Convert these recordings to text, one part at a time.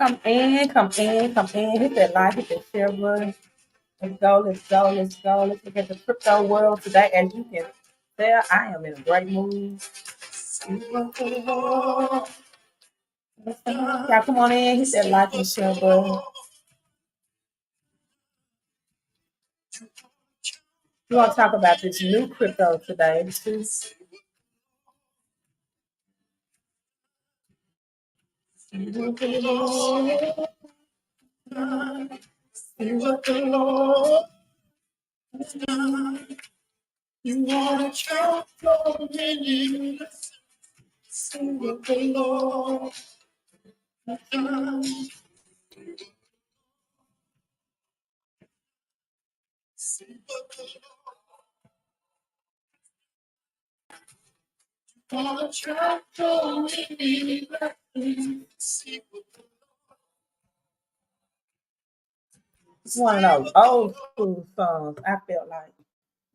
Come in, come in, come in. Hit that like, hit that share button. Let's go, let's go, let's go. Let's look at the crypto world today. As you can tell, I am in a great mood. Y'all come on in, hit that like and share button. We want to talk about this new crypto today. This is you want to try for me, sing with the Lord. Wanna try for me, it's one of those old school songs. I felt like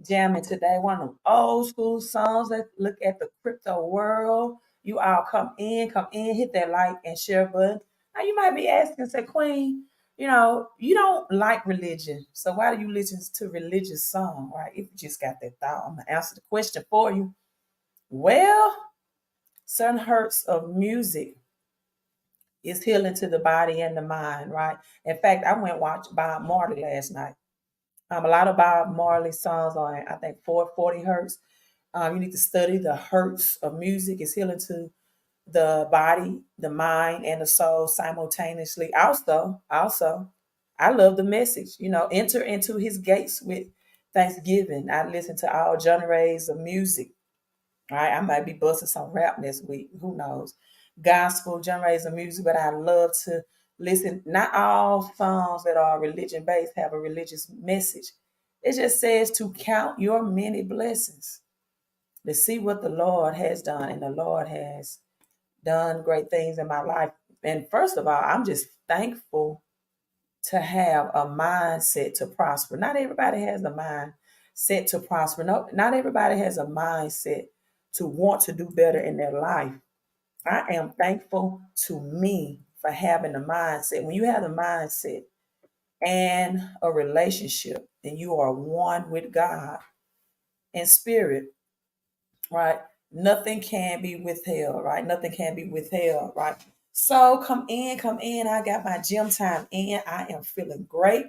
jamming today. One of them old school songs. Let's look at the crypto world. You all come in, hit that like and share button. Now you might be asking, say, Queen, you don't like religion. So why do you listen to religious song, right? If you just got that thought, I'm gonna answer the question for you. Well, certain hertz of music is healing to the body and the mind, right? In fact, I went and watched Bob Marley last night. A lot of Bob Marley songs are, I think, 440 hertz. You need to study the hertz of music. It's healing to the body, the mind, and the soul simultaneously. Also, I love the message. Enter into his gates with thanksgiving. I listen to all genres of music. All right, I might be busting some rap next week. Who knows? Gospel genres of music, but I love to listen. Not all songs that are religion based have a religious message. It just says to count your many blessings, to see what the Lord has done, and the Lord has done great things in my life. And first of all, I'm just thankful to have a mindset to prosper. Not everybody has a mind set to prosper. No, not everybody has a mindset to want to do better in their life. I am thankful to me for having the mindset. When you have the mindset and a relationship and you are one with God in spirit, right? Nothing can be withheld, right? Nothing can be withheld, right? So come in, come in. I got my gym time in. I am feeling great.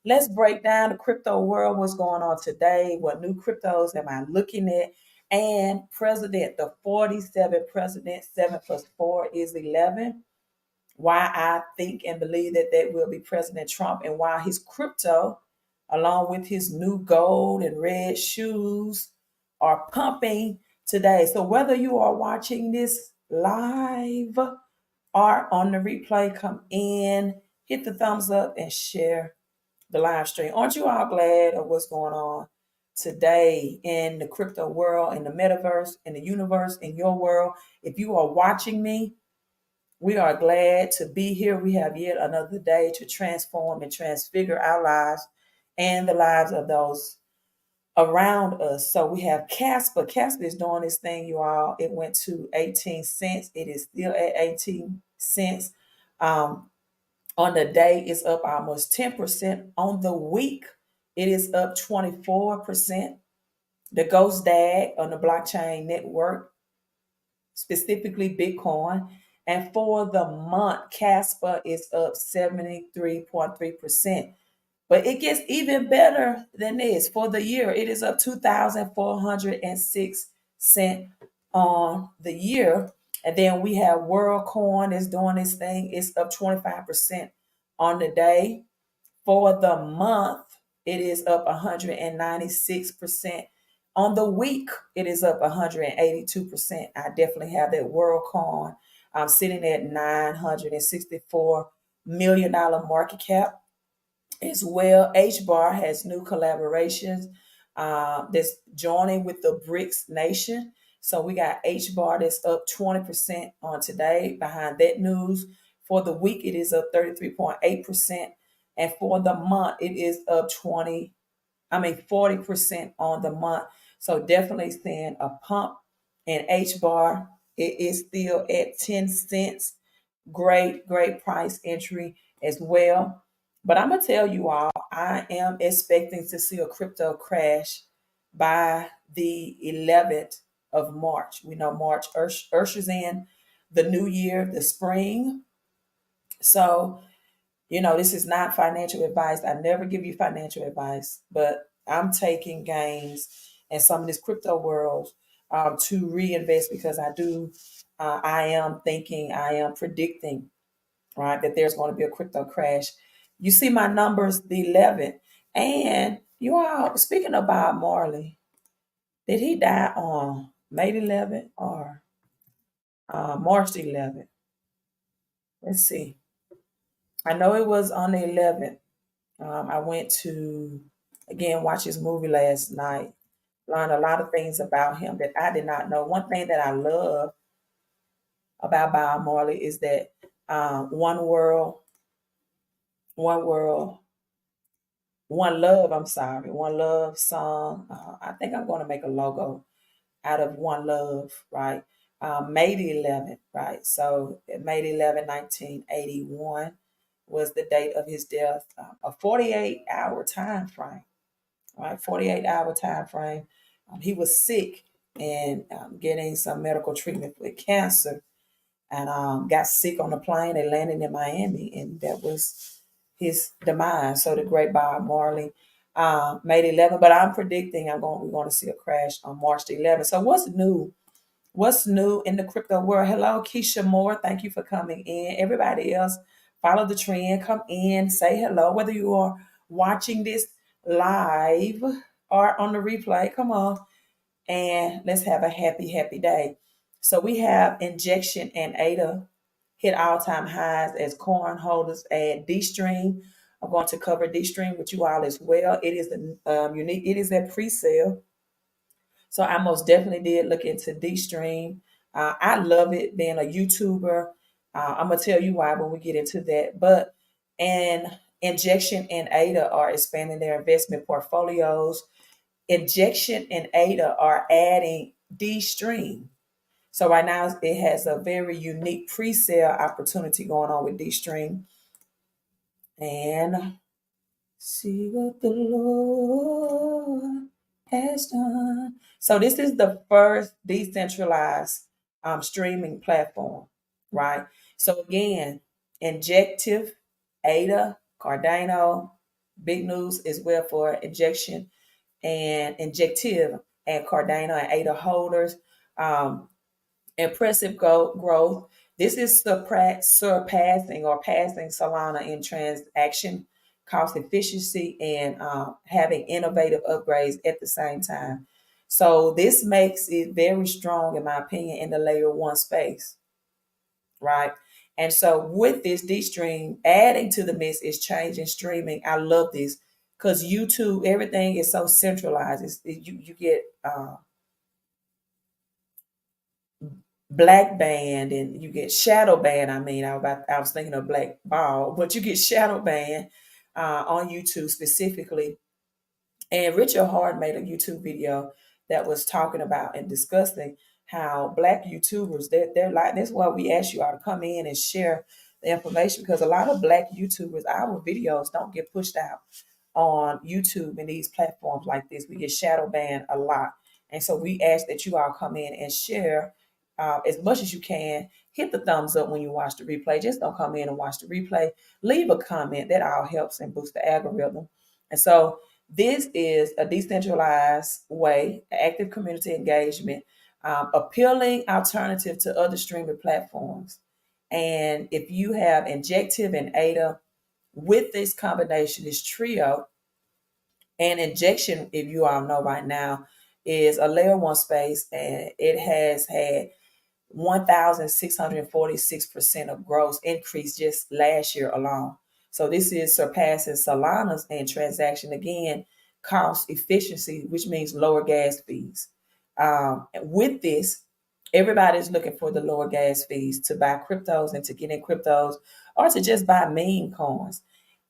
Let's break down the crypto world, what's going on today, what new cryptos am I looking at, and president, the 47th president, 7 plus 4 is 11. Why I think and believe that will be President Trump, and why his crypto, along with his new gold and red shoes, are pumping today. So whether you are watching this live or on the replay, come in, hit the thumbs up and share the live stream. Aren't you all glad of what's going on today in the crypto world, in the metaverse, in the universe, in your world? If you are watching me, we are glad to be here. We have yet another day to transform and transfigure our lives and the lives of those around us. So we have Casper. Casper is doing this thing, you all. It went to 18 cents. It is still at 18 cents. On the day, it's up almost 10%. On the week, it is up 24%. The Ghost Dag on the blockchain network, specifically Bitcoin. And for the month, Casper is up 73.3%. But it gets even better than this. For the year, it is up 2,406 cents on the year. And then we have WorldCoin is doing this thing. It's up 25% on the day. For the month, it is up 196%. On the week, it is up 182%. I definitely have that WorldCoin. I'm sitting at $964 million market cap as well. HBAR has new collaborations that's joining with the BRICS nation. So we got HBAR that's up 20% on today. Behind that news, for the week, it is up 33.8%. And for the month, it is up 40% on the month. So definitely seeing a pump in HBAR. It is still at 10 cents. Great price entry as well. But I'm gonna tell you all, I am expecting to see a crypto crash by the 11th of March. We know March ushers in the new year, the spring. So, this is not financial advice. I never give you financial advice, but I'm taking gains in some of this crypto world to reinvest because I am thinking, I am predicting, right, that there's going to be a crypto crash. You see my numbers, the 11th. And you all, speaking of Bob Marley, did he die on May 11th or March 11th? Let's see. I know it was on the 11th. I went to, again, watch his movie last night. Learned a lot of things about him that I did not know. One thing that I love about Bob Marley is that One World, One Love, I'm sorry, One Love song. I think I'm going to make a logo out of One Love, right? May the 11th, right? So May the 11th, 1981 was the date of his death. A 48-hour time frame, right? 48-hour time frame. He was sick and getting some medical treatment with cancer and got sick on the plane and landed in Miami, and that was his demise. So the great Bob Marley, May the 11th. But I'm predicting we're going to see a crash on March the 11th. So what's new? What's new in the crypto world? Hello, Keisha Moore. Thank you for coming in. Everybody else, follow the trend. Come in, say hello. Whether you are watching this live or on the replay, come on and let's have a happy day. So we have injection and ADA hit all-time highs as coin holders add D-Stream. I'm going to cover D-Stream with you all as well. It is unique. It is at pre-sale. So I most definitely did look into D-Stream. I love it being a YouTuber. I'm going to tell you why when we get into that. But and injection and ADA are expanding their investment portfolios. Injection and ADA are adding D-Stream. So right now it has a very unique pre-sale opportunity going on with D-Stream. And see what the Lord has done. So this is the first decentralized streaming platform, right? So again, Injective, ADA, Cardano, big news as well for injection and Injective and Cardano and ADA holders. Impressive growth. This is surpassing or passing Solana in transaction cost efficiency and having innovative upgrades at the same time. So this makes it very strong, in my opinion, in the layer one space, right? And so with this D-Stream adding to the mix is changing streaming. I love this because YouTube, everything is so centralized. You get black band and you get shadow band. I was thinking of black ball, but you get shadow band on YouTube specifically. And Richard Hart made a YouTube video that was talking about and discussing how black YouTubers, they're like, that's why we ask you all to come in and share the information, because a lot of black YouTubers, our videos don't get pushed out on YouTube and these platforms like this. We get shadow banned a lot. And so we ask that you all come in and share as much as you can. Hit the thumbs up when you watch the replay. Just don't come in and watch the replay. Leave a comment. That all helps and boosts the algorithm. And so this is a decentralized way, active community engagement, appealing alternative to other streaming platforms. And if you have Injective and ADA with this combination, this trio, and injection, if you all know right now, is a layer one space, and it has had 1,646% of growth increase just last year alone. So this is surpassing Solana's and transaction again, cost efficiency, which means lower gas fees. With this, everybody's looking for the lower gas fees to buy cryptos and to get in cryptos or to just buy meme coins.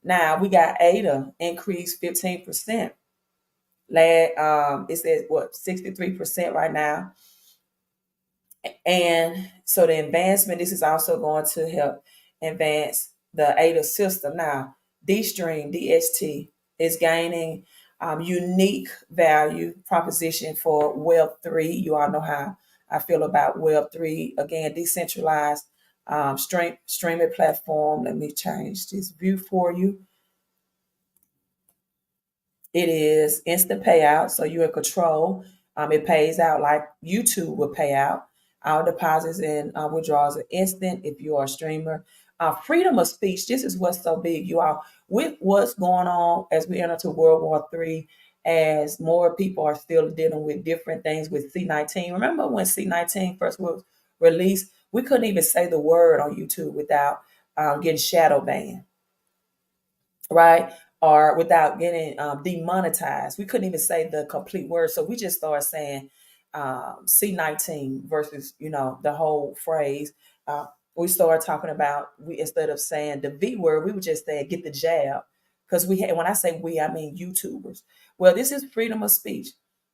Now we got ADA increased 15%. It says what 63% right now. And so the advancement, this is also going to help advance the ADA system. Now, D-Stream, DST, is gaining unique value proposition for Web3. You all know how I feel about Web3. Again, decentralized streaming platform. Let me change this view for you. It is instant payout, so you're in control. It pays out like YouTube would pay out. Our deposits and withdrawals are instant if you are a streamer. Freedom of speech. This is what's so big, you all. With what's going on as we enter to World War III, as more people are still dealing with different things with C-19. Remember when C-19 first was released? We couldn't even say the word on YouTube without getting shadow banned, right? Or without getting demonetized. We couldn't even say the complete word. So we just started saying C-19 versus, the whole phrase. We started talking about, we instead of saying the V word, we would just say get the jab. Because when I say we, I mean YouTubers. Well, this is freedom of speech.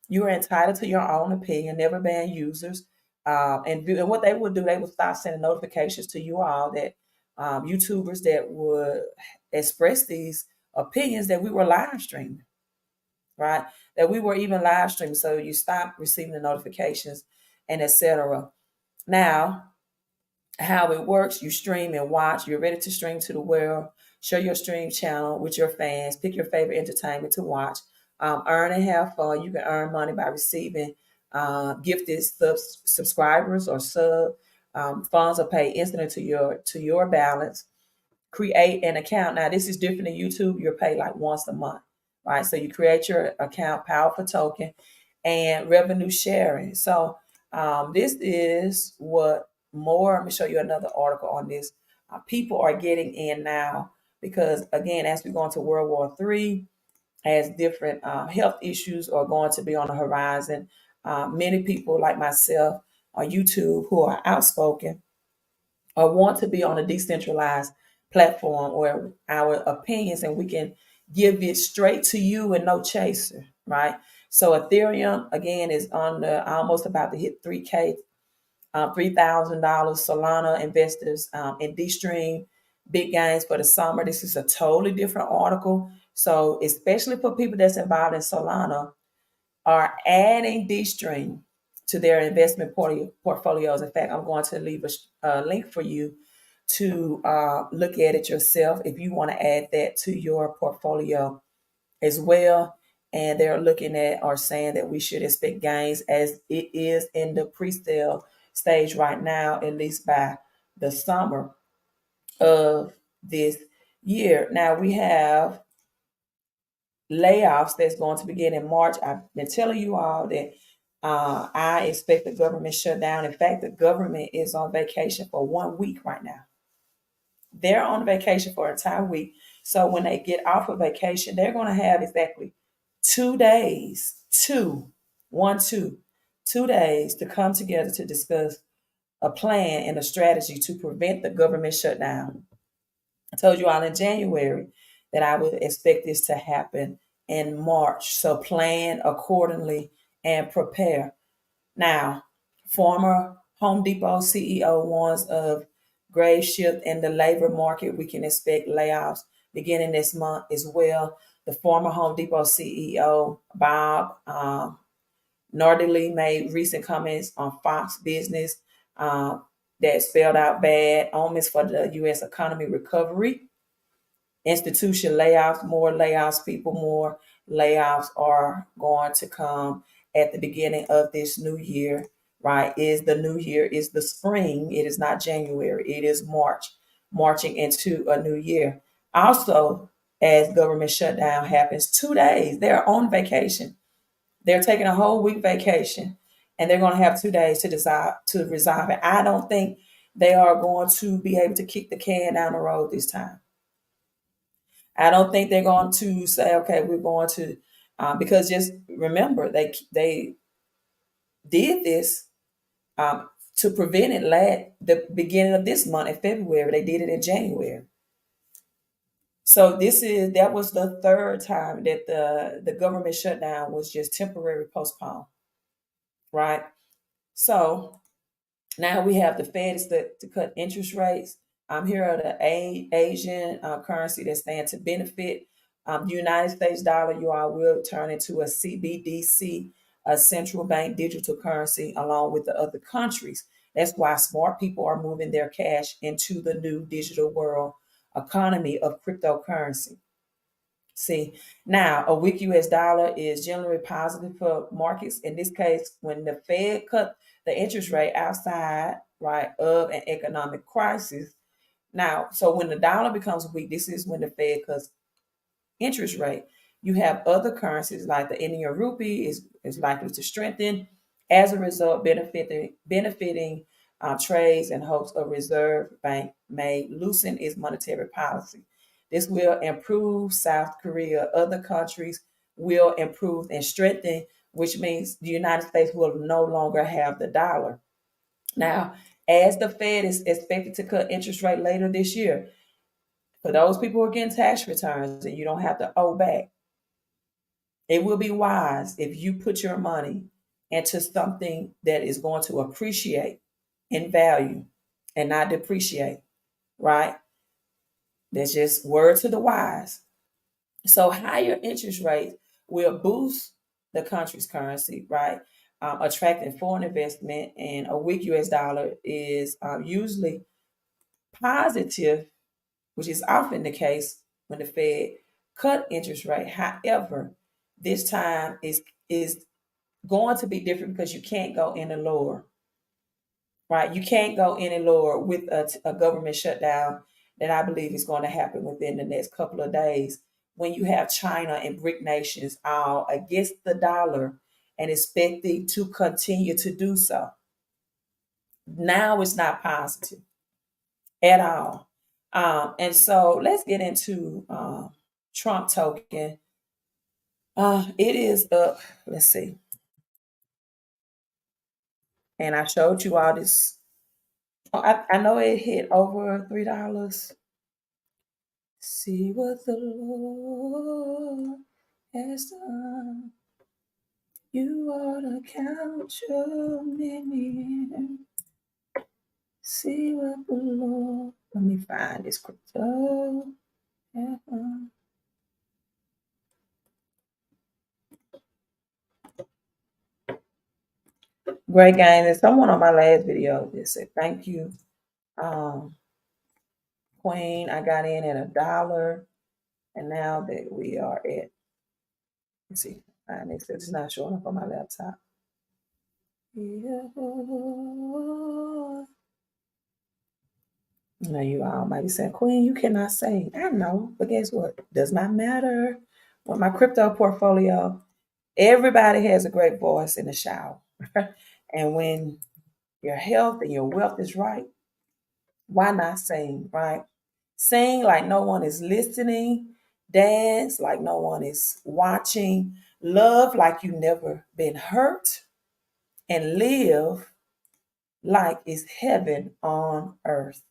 You are entitled to your own opinion, never ban users. And what they would do, they would start sending notifications to you all that YouTubers that would express these opinions that we were live streaming, right? That we were even live streaming. So you stop receiving the notifications and etc. Now, how it works, you stream and watch. You're ready to stream to the world. Share your stream channel with your fans. Pick your favorite entertainment to watch. Earn and have fun. You can earn money by receiving gifted subscribers or sub. Funds are paid instantly to your balance. Create an account. Now, this is different than YouTube. You're paid like once a month, right? So you create your account, powerful token, and revenue sharing. So this is what more. Let me show you another article on this. People are getting in now because, again, as we go into World War III, as different health issues are going to be on the horizon, many people like myself on YouTube who are outspoken or want to be on a decentralized platform where our opinions and we can give it straight to you and no chaser, right? So Ethereum again is on the almost about to hit 3K, $3,000. Solana investors in D-Stream, big gains for the summer. This is a totally different article. So especially for people that's involved in Solana, are adding D-Stream to their investment portfolios. In fact, I'm going to leave a link for you to look at it yourself if you want to add that to your portfolio as well. And they're looking at or saying that we should expect gains as it is in the pre-sale stage right now, at least by the summer of this year. Now we have layoffs that's going to begin in March. I've been telling you all that I expect the government shutdown. In fact, the government is on vacation for 1 week right now. They're on vacation for an entire week. So when they get off of vacation, they're going to have exactly 2 days, 2 days to come together to discuss a plan and a strategy to prevent the government shutdown. I told you all in January that I would expect this to happen in March. So plan accordingly and prepare. Now, former Home Depot CEO warns of grave shift in the labor market. We can expect layoffs beginning this month as well. The former Home Depot CEO, Bob Nardelli, made recent comments on Fox Business that spelled out bad omens for the U.S. economy recovery. Institution layoffs, more layoffs, people, more layoffs are going to come at the beginning of this new year, right? Is the new year, is the spring. It is not January, it is March, marching into a new year. Also, as government shutdown happens, 2 days, they're on vacation. They're taking a whole week vacation and they're going to have 2 days to resolve it. I don't think they are going to be able to kick the can down the road this time. I don't think they're going to say, okay, we're going to, because just remember, they did this to prevent it the beginning of this month in February. They did it in January. So that was the third time that the government shutdown was just temporarily postponed, right? So Now we have the Fed is to cut interest rates. Here are the Asian currency that stand to benefit. The United States dollar, you all will turn into a CBDC, a central bank digital currency, along with the other countries. That's why smart people are moving their cash into the new digital world economy of cryptocurrency. See, now a weak US dollar is generally positive for markets. In this case, when the Fed cut the interest rate outside, right, of an economic crisis. Now, so when the dollar becomes weak, this is when the Fed cuts interest rate. You have other currencies like the Indian rupee is likely to strengthen as a result, benefiting trades and hopes a reserve bank may loosen its monetary policy. This will improve South Korea. Other countries will improve and strengthen, which means the United States will no longer have the dollar. Now, as the Fed is expected to cut interest rate later this year, for those people who are getting tax returns and you don't have to owe back, it will be wise if you put your money into something that is going to appreciate in value and not depreciate, right? That's just word to the wise. So higher interest rates will boost the country's currency, right? Attracting foreign investment, and a weak US dollar is usually positive, which is often the case when the Fed cut interest rate. However, this time is going to be different because you can't go any lower, right? You can't go any lower with a government shutdown that I believe is going to happen within the next couple of days when you have China and BRIC nations all against the dollar and expecting to continue to do so. Now it's not positive at all. And so let's get into Trump token. It is up, let's see. And I showed you all this. I know it hit over $3. See what the Lord has done. You ought to count your money. See what the Lord. Let me find this crypto. Great game. There's someone on my last video that said thank you, um, Queen. I got in at $1, and now that we are at, let's see, find this. It's not showing up on my laptop. Yeah. Now you all might be saying, Queen, you cannot sing. I know, but guess what? Does not matter. With my crypto portfolio, everybody has a great voice in the shower. And when your health and your wealth is right, why not sing, right? Sing like no one is listening, dance like no one is watching, love like you never been hurt, and live like it's heaven on earth.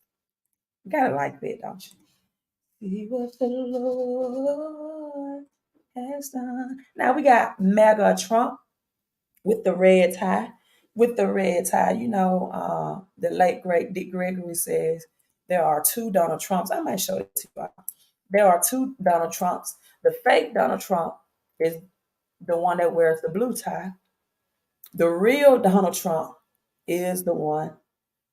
You gotta like that, don't you? See what the Lord has done. Now we got MAGA Trump with the red tie. With the red tie, the late great Dick Gregory says there are two Donald Trumps. I might show it to you. There are two Donald Trumps. The fake Donald Trump is the one that wears the blue tie. The real Donald Trump is the one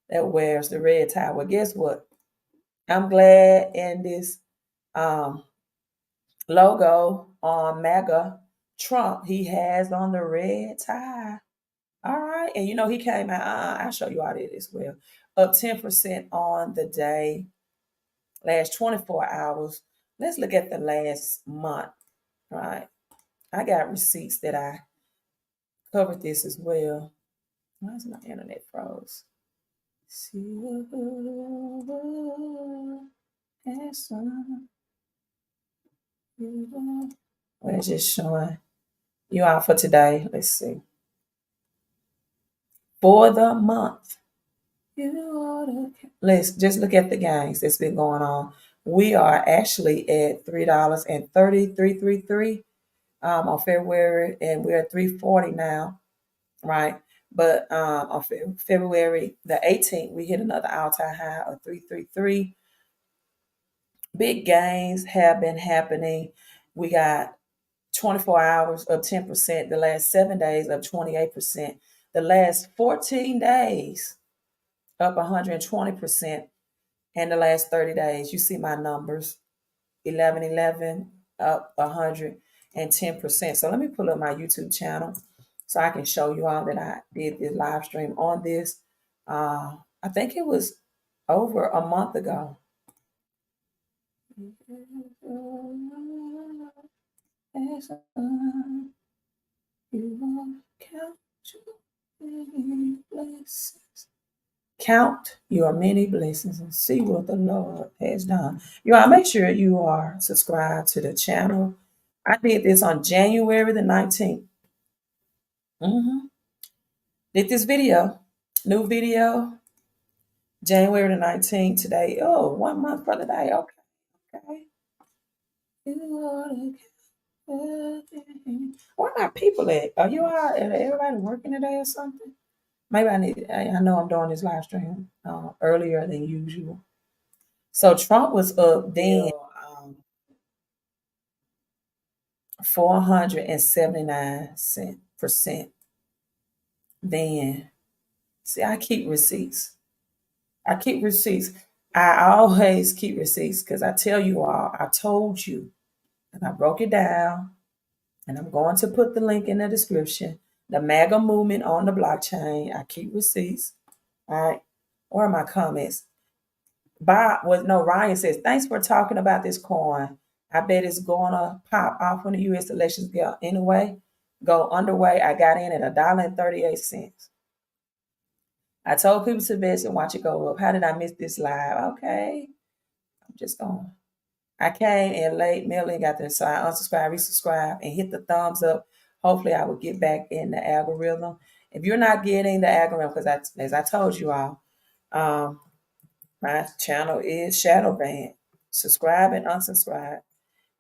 that wears the red tie. Well, guess what? I'm glad in this um, logo on MAGA Trump, he has on the red tie. All right. And he came out, I'll show you all that as well. Up 10% on the day, last 24 hours. Let's look at the last month. All right. I got receipts that I covered this as well. Why is my internet froze? See what has done. We're just showing you out for today. Let's see. For the month. Let's just look at the gains that's been going on. We are actually at $3.33 on February, and we're at 340 now, right? But on February the 18th, we hit another all-time high of 333. Big gains have been happening. We got 24 hours up 10%, the last 7 days up 28%, the last 14 days up 120%, and the last 30 days, you see my numbers, 1111 up 110%. So let me pull up my YouTube channel so I can show you all that I did this live stream on this. I think it was over a month ago. Count your many blessings and see what the Lord has done. You all make sure you are subscribed to the channel. I did this on January the 19th. Did this video, new video, January the 19th today. Oh, 1 month for the day. Okay. Where are my people at? Are you all, everybody working today or something? Maybe I know I'm doing this live stream earlier than usual. So Trump was up then 479%. Then, see, I keep receipts. I always keep receipts because I tell you all, I told you, and I broke it down, and I'm going to put the link in the description. The MAGA movement on the blockchain. I keep receipts. All right. Where are my comments? Ryan says, thanks for talking about this coin. I bet it's gonna pop off when the US elections go underway. I got in at $1.38. I told people to invest and watch it go up. How did I miss this live? Okay. I'm just going. I came in late, Millie got there, so I unsubscribe, resubscribe, and hit the thumbs up. Hopefully I will get back in the algorithm. If you're not getting the algorithm, because as I told you all, my channel is shadow banned. Subscribe and unsubscribe.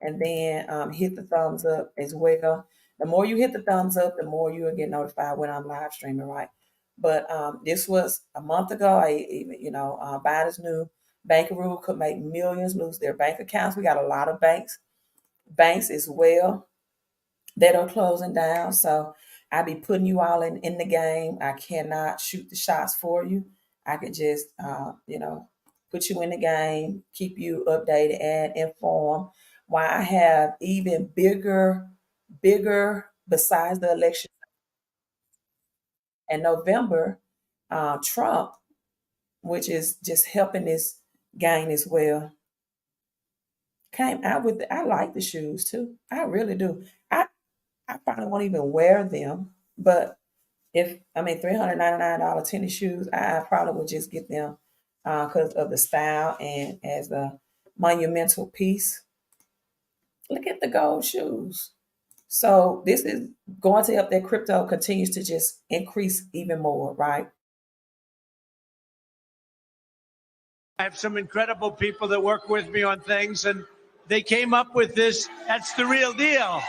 And then hit the thumbs up as well. The more you hit the thumbs up, the more you will get notified when I'm live streaming, right? But this was a month ago. Biden's new banking rule could make millions lose their bank accounts. We got a lot of banks as well that are closing down. So I be putting you all in the game. I cannot shoot the shots for you. I could just, put you in the game, keep you updated and informed. Why I have even bigger, besides the election in November, Trump, which is just helping this gain as well, came out with. I like the shoes too. I really do. I probably won't even wear them, but $399 tennis shoes, I probably would just get them because of the style and as a monumental piece. Look at the gold shoes. So this is going to help that crypto continues to just increase even more, right? I have some incredible people that work with me on things, and they came up with this. That's the real deal.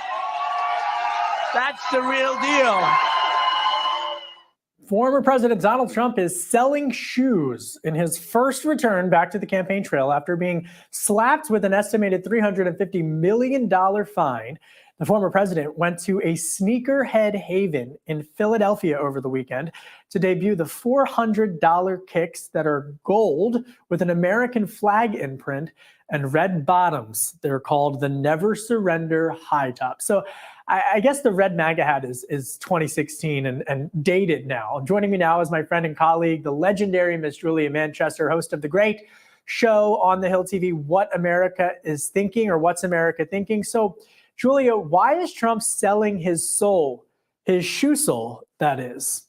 That's the real deal. Former President Donald Trump is selling shoes in his first return back to the campaign trail after being slapped with an estimated $350 million fine. The former president went to a sneakerhead haven in Philadelphia over the weekend to debut the $400 kicks that are gold with an American flag imprint and red bottoms. They're called the Never Surrender high top. So I guess the red MAGA hat is 2016 and dated now. Joining me now is my friend and colleague, the legendary Miss Julia Manchester, host of the great show on the Hill TV, What America is Thinking, or What's America Thinking. So, Julia, why is Trump selling his soul, his shoe soul, that is?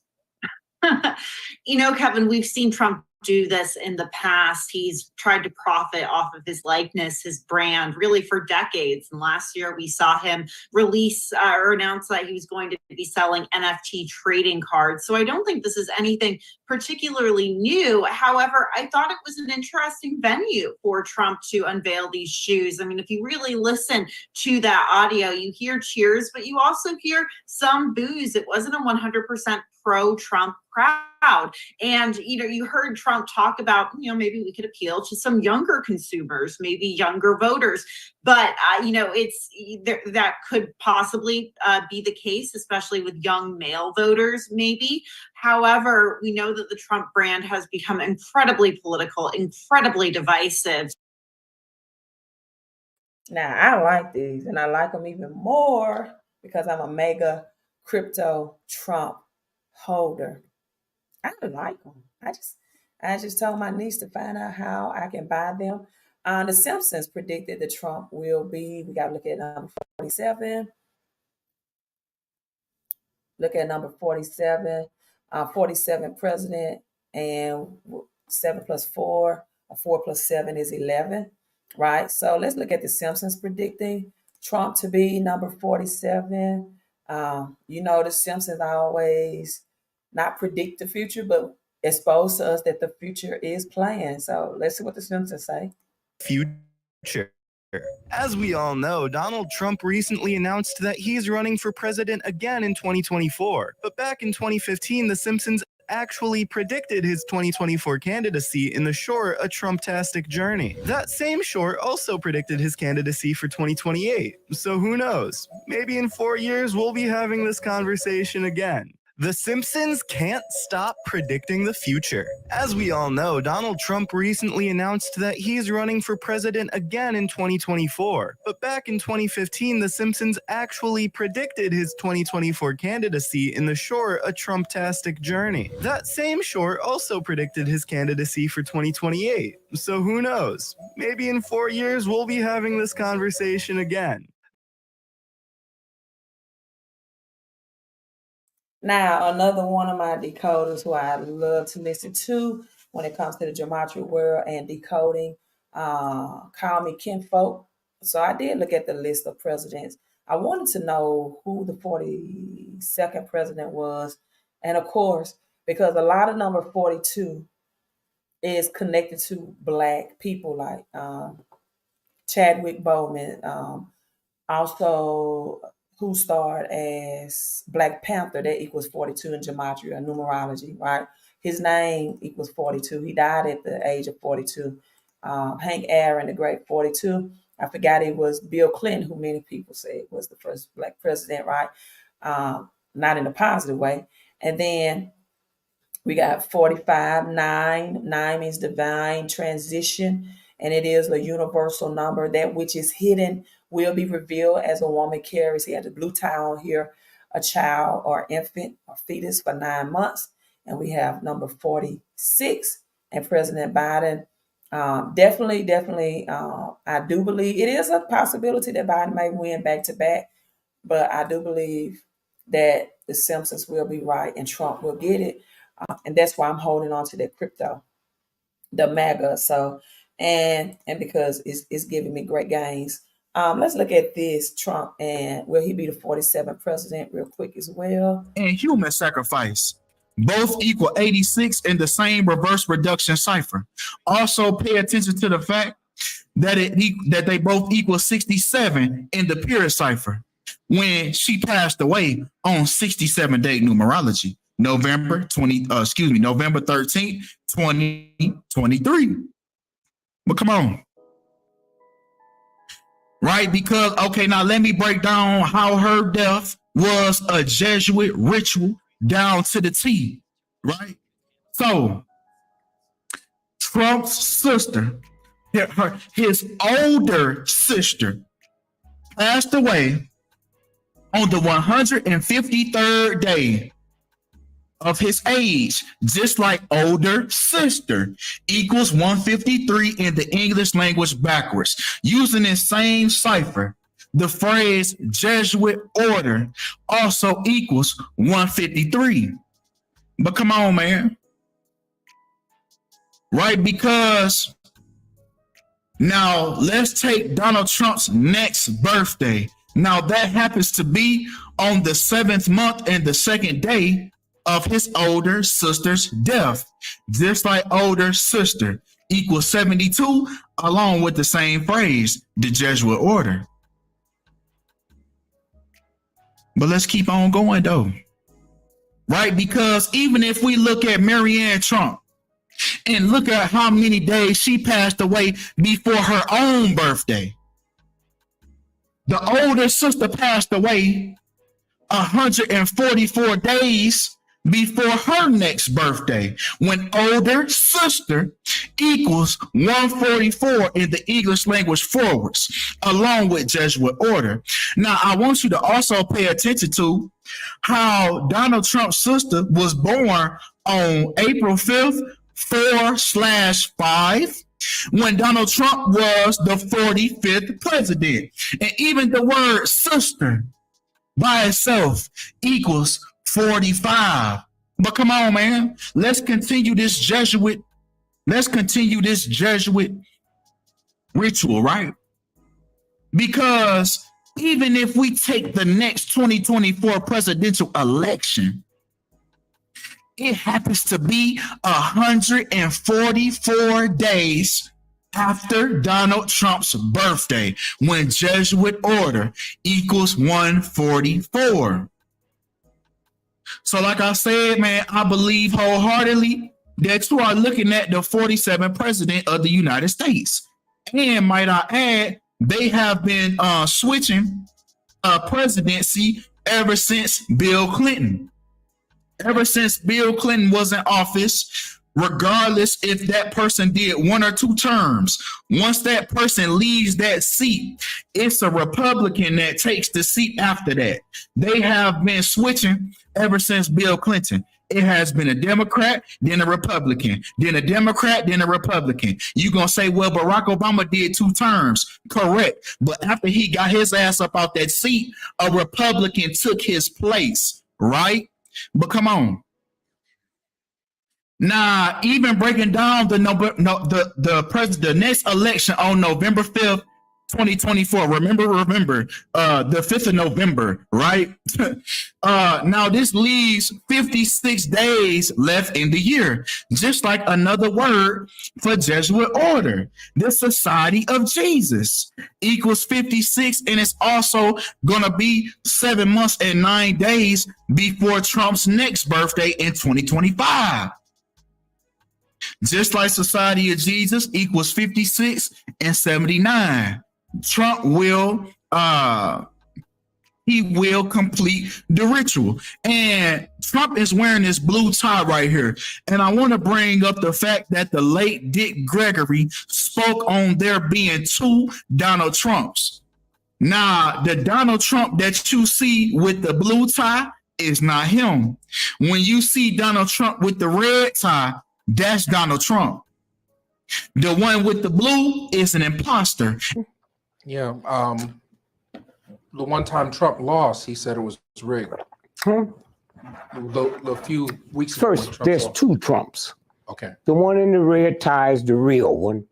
Kevin, we've seen Trump do this in the past. He's tried to profit off of his likeness, his brand, really for decades. And last year we saw him release or announce that he was going to be selling NFT trading cards. So I don't think this is anything particularly new. However, I thought it was an interesting venue for Trump to unveil these shoes. I mean, if you really listen to that audio, you hear cheers, but you also hear some boos. It wasn't a 100% pro-Trump crowd. And, you heard Trump talk about, maybe we could appeal to some younger consumers, maybe younger voters. But, that could possibly be the case, especially with young male voters, maybe. However, we know that the Trump brand has become incredibly political, incredibly divisive. Now, I like these, and I like them even more because I'm a mega crypto Trump holder. I like them. I just told my niece to find out how I can buy them. The Simpsons predicted that Trump will be. We got to look at number 47. Look at number 47. 47 president, and 7 plus 4, or 4 plus 7 is 11, right? So let's look at the Simpsons predicting Trump to be number 47. The Simpsons always not predict the future, but expose to us that the future is playing. So let's see what the Simpsons say. Future. As we all know, Donald Trump recently announced that he's running for president again in 2024. But back in 2015, The Simpsons actually predicted his 2024 candidacy in the short A Trump-tastic Journey. That same short also predicted his candidacy for 2028. So who knows? Maybe in 4 years we'll be having this conversation again. The Simpsons can't stop predicting the future. As we all know, Donald Trump recently announced that he's running for president again in 2024. But back in 2015, The Simpsons actually predicted his 2024 candidacy in the short A Trump-tastic Journey. That same short also predicted his candidacy for 2028. So who knows? Maybe in 4 years we'll be having this conversation again. Now, another one of my decoders who I love to listen to when it comes to the gematria world and decoding, call me kinfolk. So I did look at the list of presidents. I wanted to know who the 42nd president was. And of course, because a lot of number 42 is connected to Black people like Chadwick Boseman, also who starred as Black Panther, that equals 42 in gematria, numerology, right? His name equals 42. He died at the age of 42. Hank Aaron, the great 42. I forgot it was Bill Clinton, who many people say was the first Black president, right? Not in a positive way. And then we got 45, 9. 9 means divine transition, and it is a universal number. That which is hidden will be revealed as a woman carries. He had the blue tie on here, a child or infant or fetus for 9 months. And we have number 46 and President Biden. Definitely, I do believe it is a possibility that Biden may win back to back, but I do believe that the Simpsons will be right and Trump will get it. And that's why I'm holding on to that crypto, the MAGA. So, and because it's giving me great gains. Let's look at this Trump, and will he be the 47th president real quick as well? And human sacrifice. Both equal 86 in the same reverse reduction cipher. Also pay attention to the fact that that they both equal 67 in the period cipher when she passed away on 67 date numerology, November 13th, 2023. But come on. Right? Because, okay, now let me break down how her death was a Jesuit ritual down to the T, right? So, Trump's sister, his older sister, passed away on the 153rd day of his age, just like older sister equals 153 in the English language backwards. Using the same cipher, the phrase Jesuit order also equals 153. But come on, man. right? Because now let's take Donald Trump's next birthday. Now that happens to be on the 7th month and the 2nd day of his older sister's death. Just like older sister equals 72, along with the same phrase, the Jesuit order. But let's keep on going though, right? Because even if we look at Marianne Trump and look at how many days she passed away before her own birthday, the older sister passed away 144 days before her next birthday, when older sister equals 144 in the English language forwards, along with Jesuit order. Now, I want you to also pay attention to how Donald Trump's sister was born on April 5th, 4/5, when Donald Trump was the 45th president. And even the word sister by itself equals 45. But come on, man. Let's continue this Jesuit ritual, right? Because even if we take the next 2024 presidential election, it happens to be 144 days after Donald Trump's birthday, when Jesuit order equals 144. So like I said, man, I believe wholeheartedly that you are looking at the 47th president of the United States. And might I add, they have been switching presidency ever since Bill Clinton. Ever since Bill Clinton was in office, regardless if that person did 1 or 2 terms, once that person leaves that seat, it's a Republican that takes the seat after that. They have been switching ever since Bill Clinton. It has been a Democrat, then a Republican, then a Democrat, then a Republican. You're going to say, well, Barack Obama did 2 terms. Correct. But after he got his ass up out that seat, a Republican took his place, right? But come on. Now, even breaking down the next election on November 5th, 2024. Remember, the 5th of November, right? Now this leaves 56 days left in the year, just like another word for Jesuit order. The Society of Jesus equals 56, and it's also gonna be 7 months and 9 days before Trump's next birthday in 2025. Just like Society of Jesus equals 56 and 79. Trump will complete the ritual. And Trump is wearing this blue tie right here. And I want to bring up the fact that the late Dick Gregory spoke on there being 2 Donald Trumps. Now, the Donald Trump that you see with the blue tie is not him. When you see Donald Trump with the red tie, that's Donald Trump. The one with the blue is an imposter. Yeah, the one time Trump lost, he said it was rigged. The few weeks ago. First, there's 2 Trumps. Okay. The one in the red tie is the real one.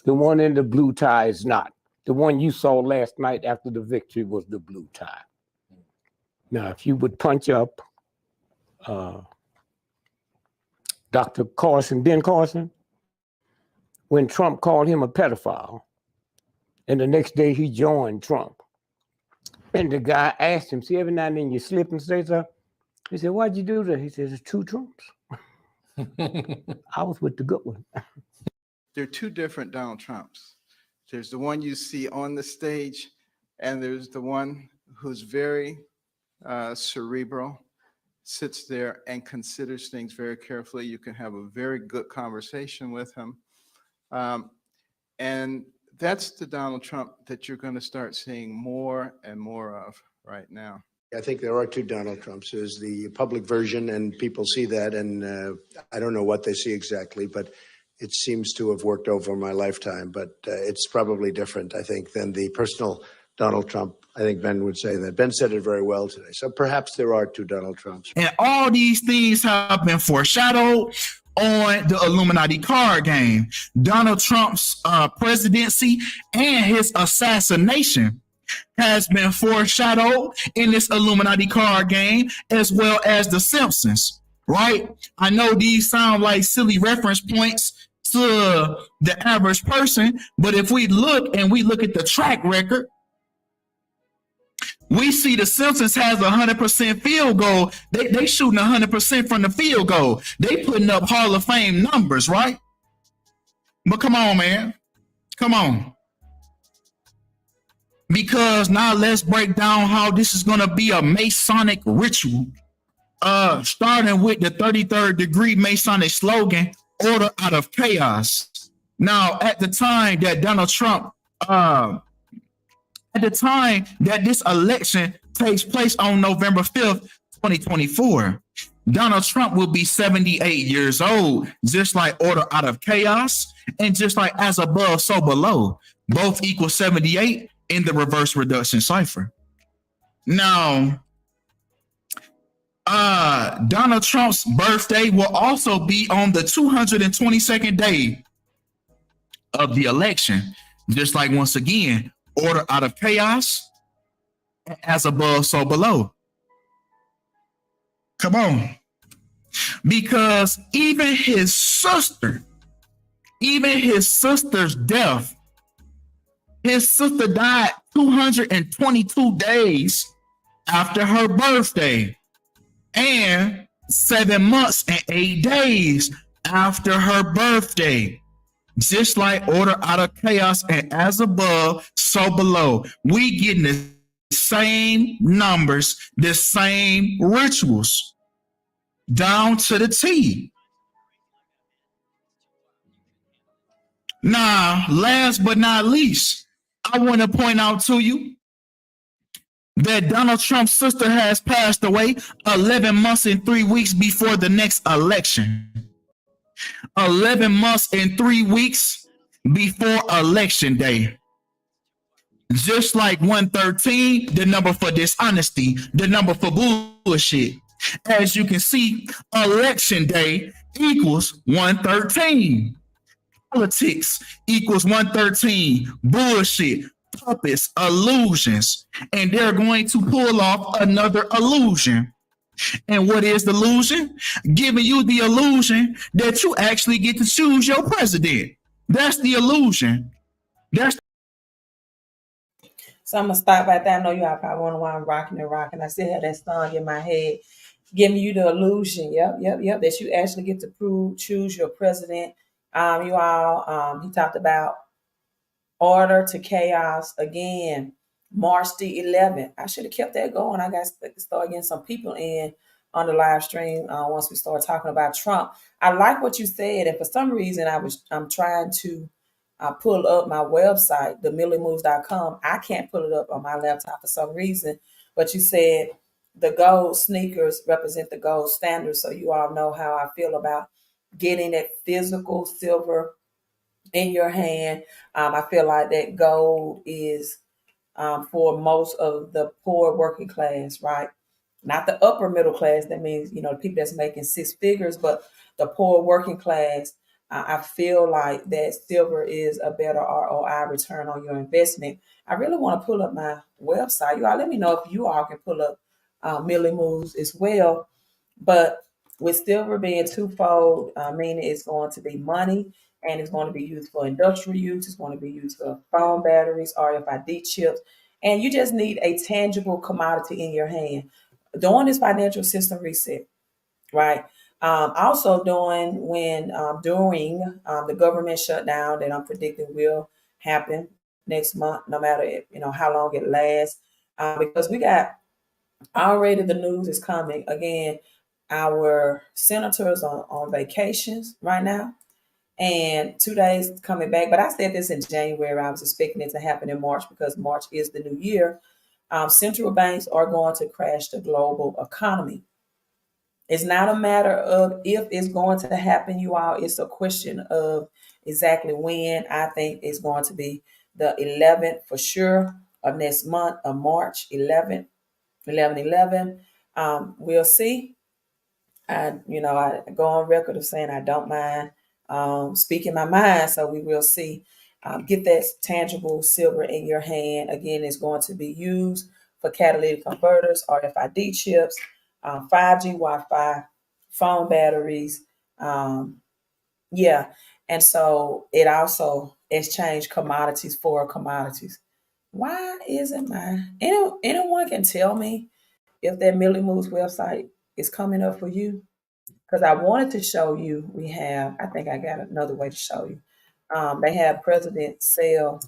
The one in the blue tie is not. The one you saw last night after the victory was the blue tie. Now, if you would punch up Dr. Carson, Ben Carson, when Trump called him a pedophile, and the next day he joined Trump. And the guy asked him, see, every now and then you slip and say something. He said, why'd you do that? He said, there's 2 Trumps. I was with the good one. There are 2 different Donald Trumps. There's the one you see on the stage, and there's the one who's very cerebral, sits there and considers things very carefully. You can have a very good conversation with him. And that's the Donald Trump that you're going to start seeing more and more of right now. I think there are 2 Donald Trumps. There's the public version, and people see that, and I don't know what they see exactly, but it seems to have worked over my lifetime. But it's probably different, I think, than the personal Donald Trump. I think Ben would say that. Ben said it very well today. So perhaps there are 2 Donald Trumps. And all these things have been foreshadowed on the Illuminati card game. Donald Trump's presidency and his assassination has been foreshadowed in this Illuminati card game, as well as The Simpsons, right? I know these sound like silly reference points to the average person, but if we look at the track record, we see The Simpsons has 100% field goal. They shooting 100% from the field goal. They putting up Hall of Fame numbers, right? But come on, man. Come on. Because now let's break down how this is going to be a Masonic ritual. Starting with the 33rd degree Masonic slogan, order out of chaos. Now, at the time that Donald Trump, at the time that this election takes place on November 5th, 2024, Donald Trump will be 78 years old, just like order out of chaos and just like as above, so below, both equal 78 in the reverse reduction cipher. Now, Donald Trump's birthday will also be on the 222nd day of the election, just like once again, order out of chaos, as above, so below. Come on. Because even his sister's death, his sister died 222 days after her birthday and 7 months and 8 days after her birthday. Just like order out of chaos and as above, so below. We getting the same numbers, the same rituals, down to the T. Now, last but not least, I want to point out to you that Donald Trump's sister has passed away 11 months and 3 weeks before the next election. 11 months and 3 weeks before election day. Just like 113, the number for dishonesty, the number for bullshit. As you can see, election day equals 113. Politics equals 113. Bullshit, puppets, illusions. And they're going to pull off another illusion. And what is the illusion? Giving you the illusion that you actually get to choose your president. That's the illusion. So I'm gonna stop right there. I know you all probably wonder why I'm rocking and rocking. I still have that song in my head, giving you the illusion. Yep. That you actually get to choose your president. He talked about order to chaos again. March the 11th. I should have kept that going. I got to start getting some people in on the live stream once we start talking about Trump. I like what you said, and for some reason I'm trying to pull up my website, themillymoves.com. I can't pull it up on my laptop for some reason, but you said the gold sneakers represent the gold standard, so you all know how I feel about getting that physical silver in your hand. I feel like that gold is for most of the poor working class, right? Not the upper middle class. That means, the people that's making six figures, but the poor working class. I feel like that silver is a better ROI, return on your investment. I really want to pull up my website. You all let me know if you all can pull up Millie Moves as well. But with silver being twofold, meaning it's going to be money and it's going to be used for industrial use. It's going to be used for phone batteries, RFID chips, and you just need a tangible commodity in your hand. During this financial system reset, right? Also during the government shutdown that I'm predicting will happen next month, no matter how long it lasts, because we got already the news is coming again. Our senators on vacations right now, and 2 days coming back. But I said this in January. I was expecting it to happen in March because March is the new year. Central banks are going to crash the global economy. It's not a matter of if it's going to happen, you all. It's a question of exactly when. I think it's going to be the 11th for sure of next month, of March 11th, 11/11. We'll see. I go on record of saying I don't mind speaking my mind. So we will see. Get that tangible silver in your hand. Again, it's going to be used for catalytic converters, RFID chips, 5G Wi-Fi, phone batteries. Yeah. And so it also exchanged commodities for commodities. Why isn't anyone can tell me if that Millie Moves website is coming up for you? Because I wanted to show you, I think I got another way to show you. They have President sale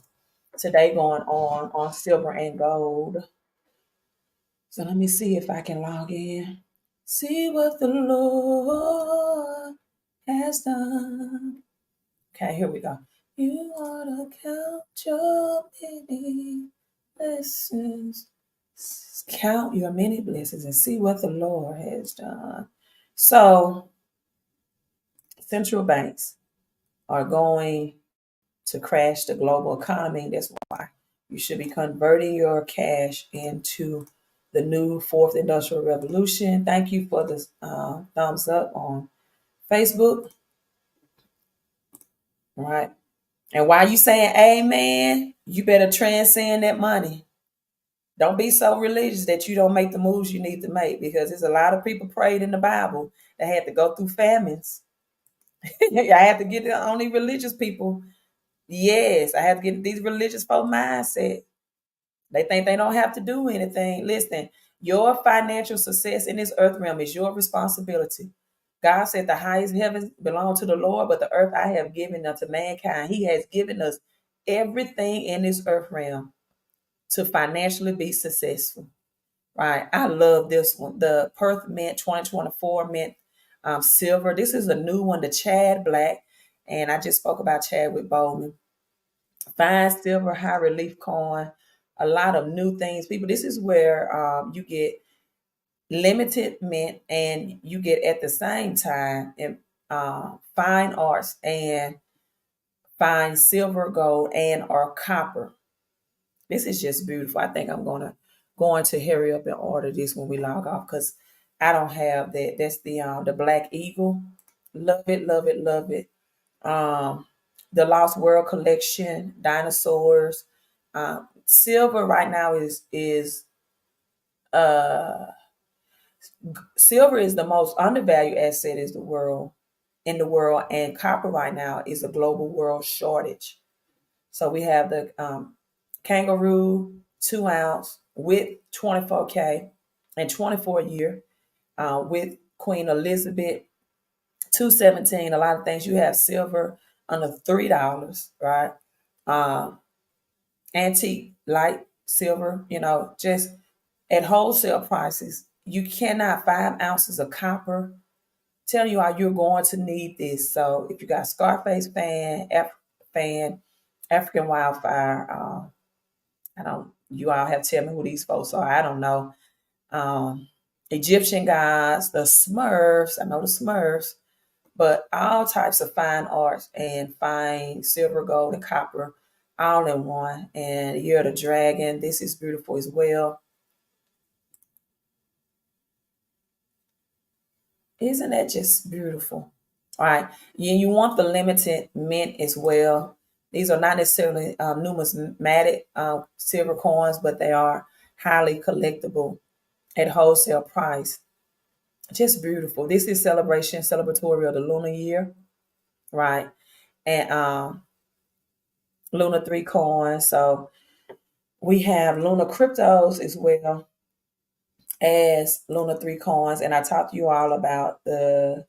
today going on silver and gold. So let me see if I can log in. See what the Lord has done. Okay, here we go. You ought to count your many blessings. Count your many blessings and see what the Lord has done. So, central banks are going to crash the global economy. That's why you should be converting your cash into the new fourth industrial revolution. Thank you for the thumbs up on Facebook. All right. And while you saying amen, you better transcend that money. Don't be so religious that you don't make the moves you need to make, because there's a lot of people prayed in the Bible that had to go through famines. I had to get the only religious people. Yes, I had to get these religious folk mindset. They think they don't have to do anything. Listen, your financial success in this earth realm is your responsibility. God said the highest heavens belong to the Lord, but the earth I have given unto mankind. He has given us everything in this earth realm to financially be successful. Right. I love this one. The Perth Mint 2024 Mint Silver. This is a new one, the Chad Black. And I just spoke about Chadwick Boseman. Fine silver, high relief coin, a lot of new things. People, this is where you get limited mint and you get at the same time fine arts and fine silver, gold, and or copper. This is just beautiful. I think I'm going to hurry up and order this when we log off, because I don't have that. That's the Black Eagle. Love it, love it, love it. The Lost World collection, dinosaurs. Silver right now is silver is the most undervalued asset is the world in the world, and copper right now is a global world shortage. So we have the kangaroo 2 ounce with 24K and 24 year with Queen Elizabeth 217. A lot of things you have silver under $3, right? Antique light silver, just at wholesale prices. You cannot 5 ounces of copper. Tell you how you're going to need this. So if you got Scarface fan, African Wildfire, I don't. You all have to tell me who these folks are. I don't know. Egyptian gods, the Smurfs. I know the Smurfs, but all types of fine arts and fine silver, gold, and copper, all in one. And Year of the Dragon. This is beautiful as well. Isn't that just beautiful? All right. You want the limited mint as well. These are not necessarily numismatic silver coins, but they are highly collectible at wholesale price. Just beautiful. This is celebratory of the lunar year, right? And Lunar 3 coins. So we have Lunar cryptos as well as Lunar 3 coins. And I talked to you all about the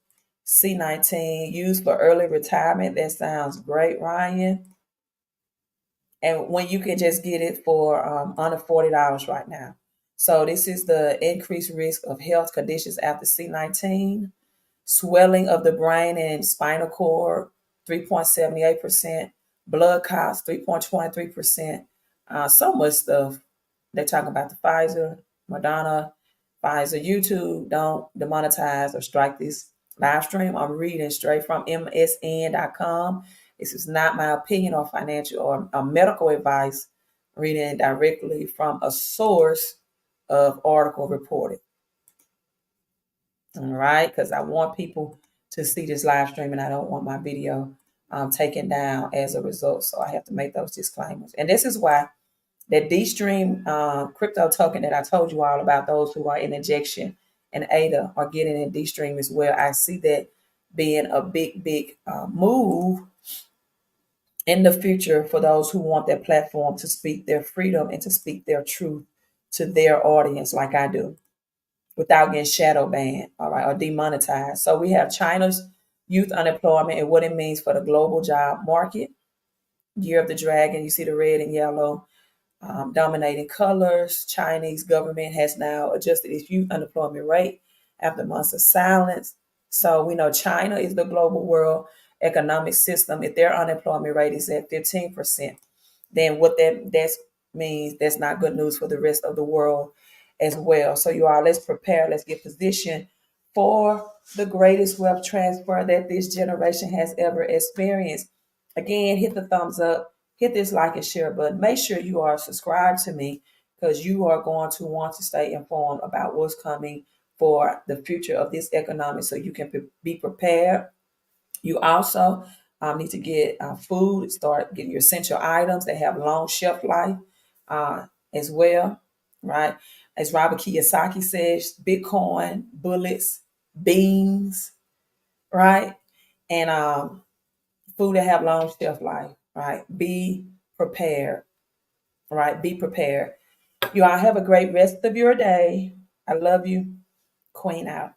C19 used for early retirement. That sounds great, Ryan. And when you can just get it for under $40 right now. So this is the increased risk of health conditions after C19. Swelling of the brain and spinal cord, 3.78%. Blood clots, 3.23%. So much stuff. They're talking about the Pfizer, Moderna, Pfizer. YouTube, don't demonetize or strike this live stream. I'm reading straight from msn.com. This is not my opinion or financial or medical advice. Reading directly from a source of article reported. All right, because I want people to see this live stream, and I don't want my video taken down as a result. So I have to make those disclaimers. And this is why that D-Stream crypto token that I told you all about, those who are in injection and ADA are getting in D-Stream as well. I see that being a big move in the future for those who want their platform to speak their freedom and to speak their truth to their audience, like I do, without getting shadow banned, all right, or demonetized. So we have China's youth unemployment and what it means for the global job market. Year of the Dragon, you see the red and yellow dominating colors. Chinese government has now adjusted its youth unemployment rate after months of silence. So we know China is the global world economic system. If their unemployment rate is at 15%, then what that means, that's not good news for the rest of the world as well. So you all, let's prepare, let's get positioned for the greatest wealth transfer that this generation has ever experienced. Again, hit the thumbs up, hit this like and share button. Make sure you are subscribed to me because you are going to want to stay informed about what's coming for the future of this economy so you can be prepared. You also need to get food, start getting your essential items that have long shelf life as well, right? As Robert Kiyosaki says, Bitcoin, bullets, beans, right? And food that have long shelf life, right? Be prepared, right? Be prepared. You all have a great rest of your day. I love you. Queen out.